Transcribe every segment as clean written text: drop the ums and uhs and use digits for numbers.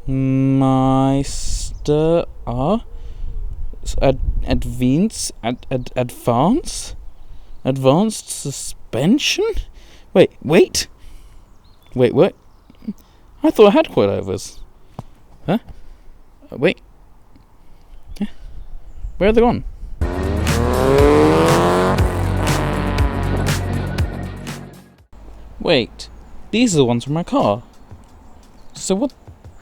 MeisterR Advanced suspension? Wait, what? I thought I had coilovers. Huh? Wait. Yeah. Where are they gone? Wait, these are the ones from my car. So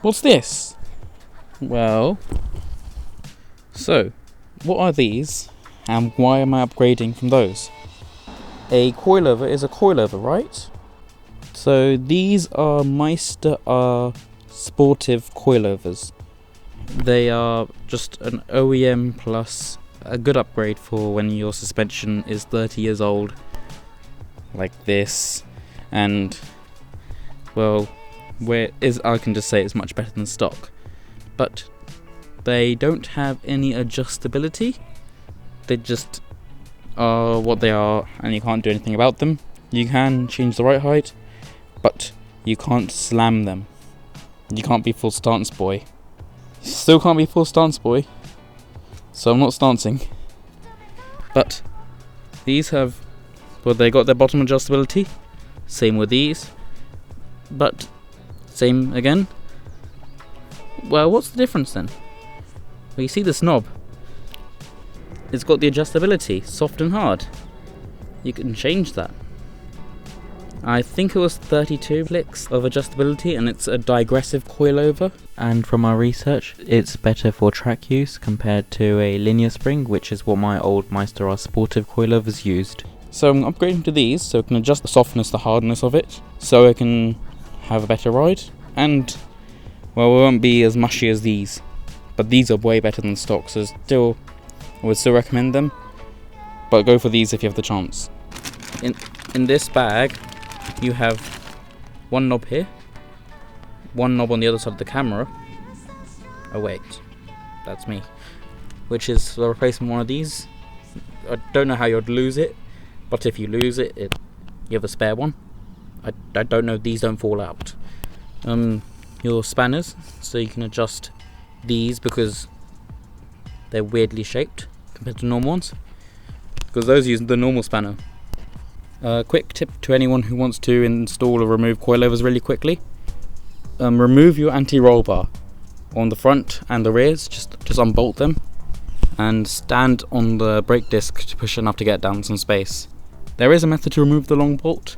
what's this? Well, so what are these and why am I upgrading from those? A coilover is a coilover, right? So these are MeisterR Sportive coilovers. They are just an OEM plus a good upgrade for when your suspension is 30 years old, like this, and well, I can just say it's much better than stock. But they don't have any adjustability. They just are what they are, and you can't do anything about them. You can change the right height, but you can't slam them. You can't be full stance boy. You still can't be full stance boy, so I'm not stancing. But these have, well, they got their bottom adjustability. Same with these, but same again. Well, what's the difference then? Well, you see this knob. It's got the adjustability, soft and hard. You can change that. I think it was 32 clicks of adjustability, and it's a digressive coilover. And from our research, it's better for track use compared to a linear spring, which is what my old MeisterR Sportive coilovers used. So I'm upgrading to these, so I can adjust the softness, the hardness of it, so I can have a better ride. And, well, it won't be as mushy as these, but these are way better than stock, so I would still recommend them. But go for these if you have the chance. In this bag, you have one knob here, one knob on the other side of the camera. Oh wait, that's me. Which is the replacement one of these. I don't know how you'd lose it, but if you lose it, you have a spare one. I don't know, these don't fall out. Your spanners, so you can adjust these because they're weirdly shaped compared to normal ones, because those use the normal spanner. Quick tip to anyone who wants to install or remove coilovers really quickly. Remove your anti-roll bar on the front and the rears, just unbolt them and stand on the brake disc to push enough to get down some space. There is a method to remove the long bolt.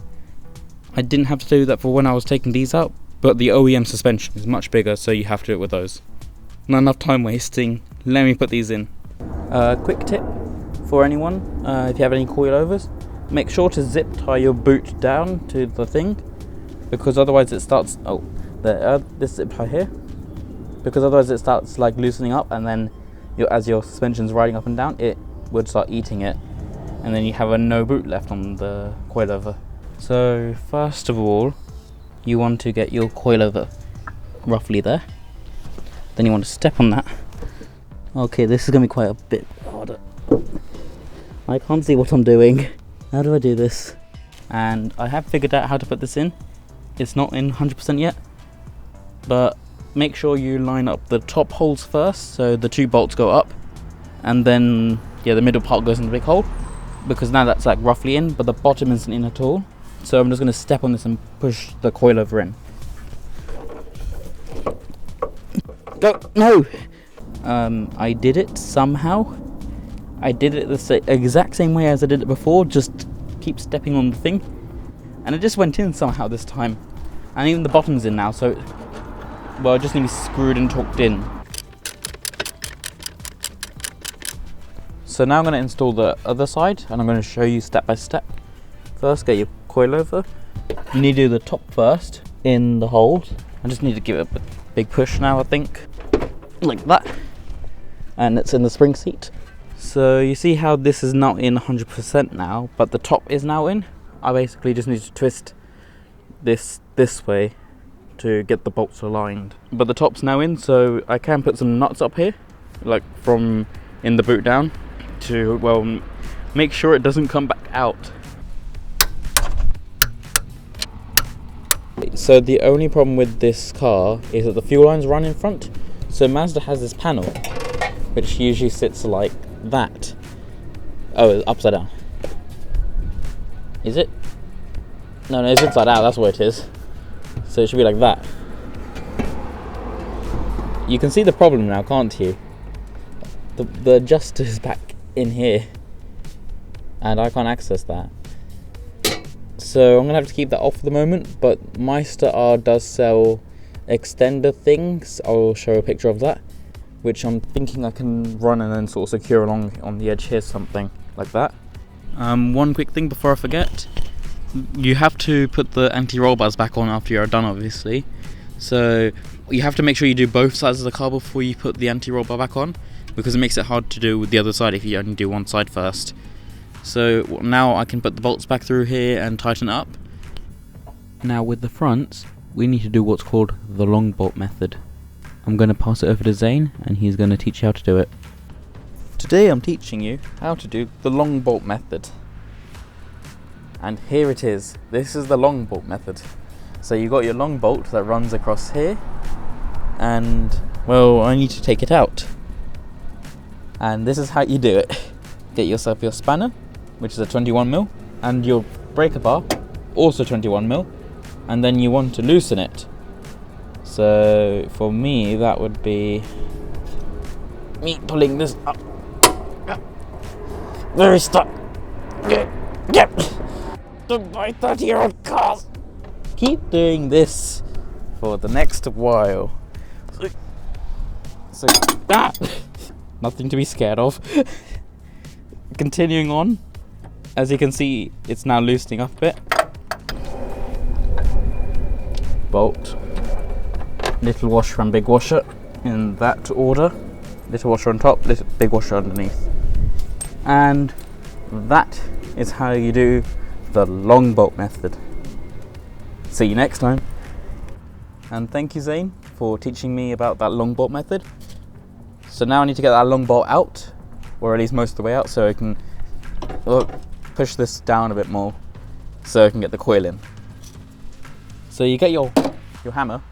I didn't have to do that for when I was taking these out, but the OEM suspension is much bigger, so you have to do it with those. Not enough time wasting, let me put these in. Quick tip for anyone, if you have any coilovers, make sure to zip tie your boot down to the thing, because otherwise it starts, this zip tie here, because otherwise it starts like loosening up, and then as your suspension's riding up and down, it would start eating it, and then you have a no boot left on the coilover. So first of all, you want to get your coilover roughly there, then you want to step on that. Okay, this is going to be quite a bit harder. I can't see what I'm doing. How do I do this? And I have figured out how to put this in. It's not in 100% yet, but make sure you line up the top holes first, so the two bolts go up, and then the middle part goes in the big hole, because now that's like roughly in, but the bottom isn't in at all. So I'm just going to step on this and push the coilover in. Go! No! I did it somehow. I did it the exact same way as I did it before, just keep stepping on the thing, and it just went in somehow this time. And even the bottom's in now, so well, it just needs to be screwed and torqued in. So now I'm going to install the other side, and I'm going to show you step by step. First, get your coilover. You need to do the top first in the hold. I just need to give it a big push now, I think, like that, and it's in the spring seat. So you see how this is not in 100% now, but the top is now in. I basically just need to twist this way to get the bolts aligned. But the top's now in, so I can put some nuts up here, like from in the boot down, to, well, make sure it doesn't come back out. So the only problem with this car is that the fuel lines run in front. So Mazda has this panel, which usually sits like that. Oh, it's upside down. Is it? No, it's inside out, that's what it is. So it should be like that. You can see the problem now, can't you? The adjuster is back in here, and I can't access that. So I'm gonna have to keep that off for the moment, but MeisterR does sell extender things. I'll show a picture of that, which I'm thinking I can run and then sort of secure along on the edge here, something like that. One quick thing before I forget, you have to put the anti-roll bars back on after you're done, obviously. So you have to make sure you do both sides of the car before you put the anti-roll bar back on, because it makes it hard to do with the other side if you only do one side first. So now I can put the bolts back through here and tighten it up. Now with the fronts, we need to do what's called the long bolt method. I'm going to pass it over to Zane and he's going to teach you how to do it. Today I'm teaching you how to do the long bolt method. And here it is. This is the long bolt method. So you got your long bolt that runs across here, and well, I need to take it out. And this is how you do it. Get yourself your spanner, which is a 21mm, and your breaker bar, also 21mm, and then you want to loosen it. So for me, that would be me pulling this up. Very stuck. Don't buy 30-year-old cars. Keep doing this for the next while. So nothing to be scared of. Continuing on, as you can see, it's now loosening up a bit. Bolt, little washer and big washer in that order. Little washer on top, little big washer underneath. And that is how you do the long bolt method. See you next time. And thank you, Zane, for teaching me about that long bolt method. So now I need to get that long bolt out, or at least most of the way out, so I can push this down a bit more so I can get the coil in. So you get your hammer,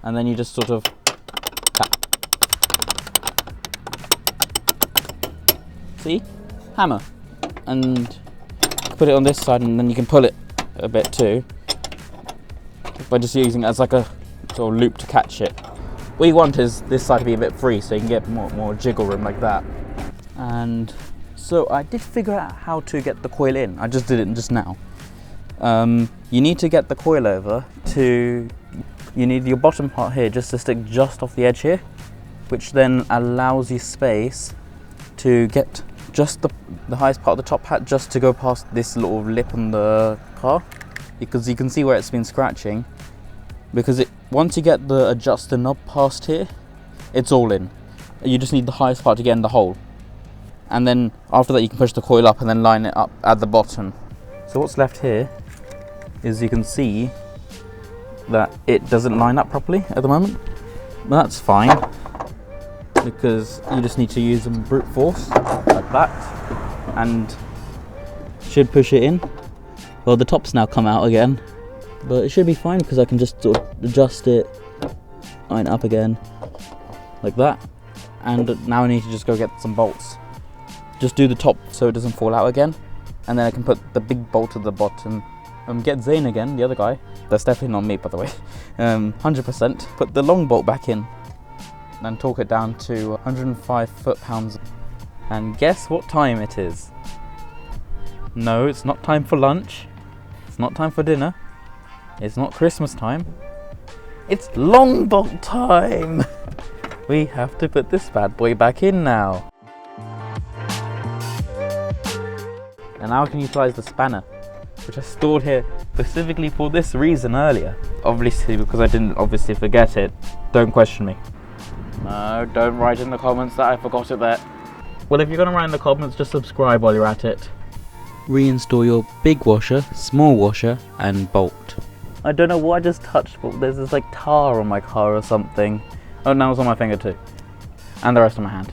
and then you just sort of tap. See? Hammer. And put it on this side, and then you can pull it a bit too by just using it as like a sort of loop to catch it. What you want is this side to be a bit free so you can get more jiggle room like that. And so I did figure out how to get the coil in. I just did it just now. You need to get the coil over to, you need your bottom part here just to stick just off the edge here, which then allows you space to get just the highest part of the top hat just to go past this little lip on the car, because you can see where it's been scratching. Because once you get the adjuster knob past here, it's all in. You just need the highest part to get in the hole. And then after that you can push the coil up and then line it up at the bottom. So what's left here is you can see that it doesn't line up properly at the moment. But that's fine, because you just need to use some brute force like that and should push it in. Well, the top's now come out again, but it should be fine because I can just sort of adjust it, line it up again like that. And now I need to just go get some bolts. Just do the top so it doesn't fall out again, and then I can put the big bolt at the bottom and get Zane again, the other guy. That's definitely not me, by the way. 100%. Put the long bolt back in and torque it down to 105 foot-pounds. And guess what time it is? No, it's not time for lunch. It's not time for dinner. It's not Christmas time. It's long bolt time. We have to put this bad boy back in now. And now I can utilize the spanner, which I stored here specifically for this reason earlier. Obviously, because I didn't obviously forget it. Don't question me. No, don't write in the comments that I forgot it there. Well, if you're going to write in the comments, just subscribe while you're at it. Reinstall your big washer, small washer, and bolt. I don't know what I just touched, but there's this like tar on my car or something. Oh, now it's on my finger too. And the rest of my hand.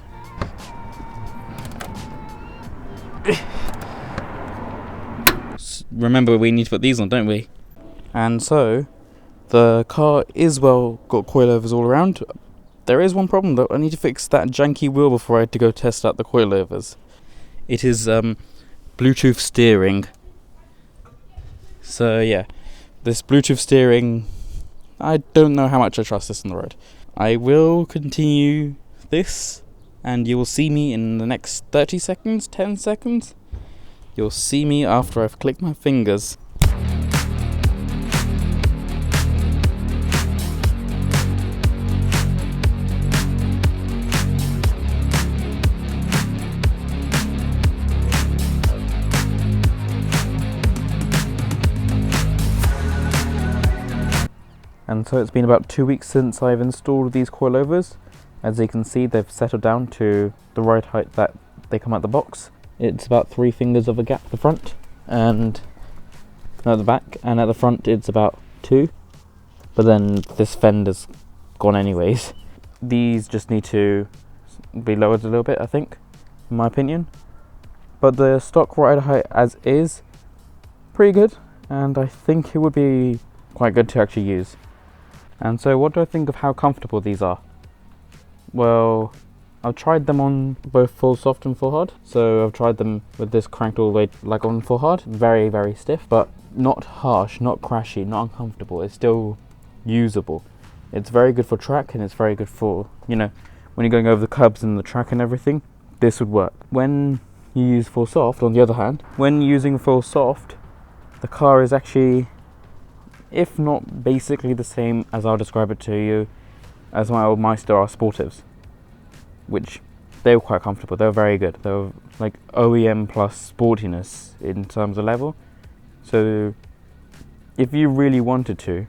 Remember, we need to put these on, don't we? And so, The car is well got coilovers all around. There is one problem though. I need to fix that janky wheel before I had to go test out the coilovers. It is Bluetooth steering. So yeah, this Bluetooth steering, I don't know how much I trust this on the road. I will continue this, and you will see me in the next 30 seconds, 10 seconds. You'll see me after I've clicked my fingers. And so it's been about 2 weeks since I've installed these coilovers. As you can see, they've settled down to the right height that they come out the box. It's about 3 fingers of a gap at the front and at the back, and at the front it's about 2. But then this fender's gone anyways. These just need to be lowered a little bit, I think, in my opinion. But the stock rider height as is, pretty good, and I think it would be quite good to actually use. And so what do I think of how comfortable these are? Well, I've tried them on both full soft and full hard. So I've tried them with this cranked all the way like on full hard. Very, very stiff, but not harsh, not crashy, not uncomfortable. It's still usable. It's very good for track, and it's very good for, you know, when you're going over the curbs and the track and everything, this would work. When you use full soft, on the other hand, when using full soft, the car is actually, if not basically the same as I'll describe it to you, as my old MeisterR Sportives, which they were quite comfortable. They were very good. They were like OEM plus sportiness in terms of level. So if you really wanted to,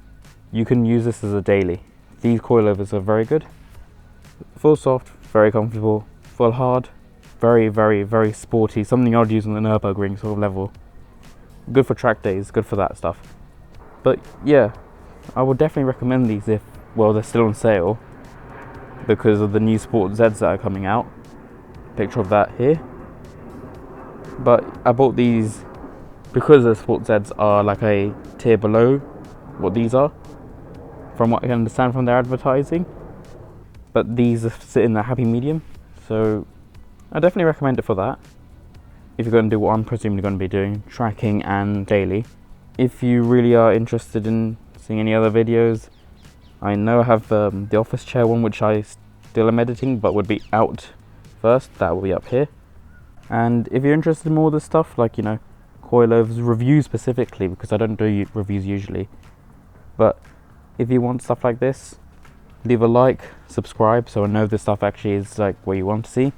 you can use this as a daily. These coilovers are very good. Full soft, very comfortable. Full hard, very, very, very sporty. Something I'd use on the Nürburgring sort of level. Good for track days, good for that stuff. But yeah, I would definitely recommend these if, well, they're still on sale because of the new Sport Zs that are coming out. Picture of that here. But I bought these because the Sport Zs are like a tier below what these are, from what I can understand from their advertising. But these sit in the happy medium, so I definitely recommend it for that. If you're going to do what I'm presumably going to be doing, tracking and daily. If you really are interested in seeing any other videos, I know I have the office chair one, which I still am editing, but would be out first. That will be up here. And if you're interested in more of this stuff, like, you know, coilovers, reviews specifically, because I don't do reviews usually, but if you want stuff like this, leave a like, subscribe, so I know this stuff actually is like what you want to see.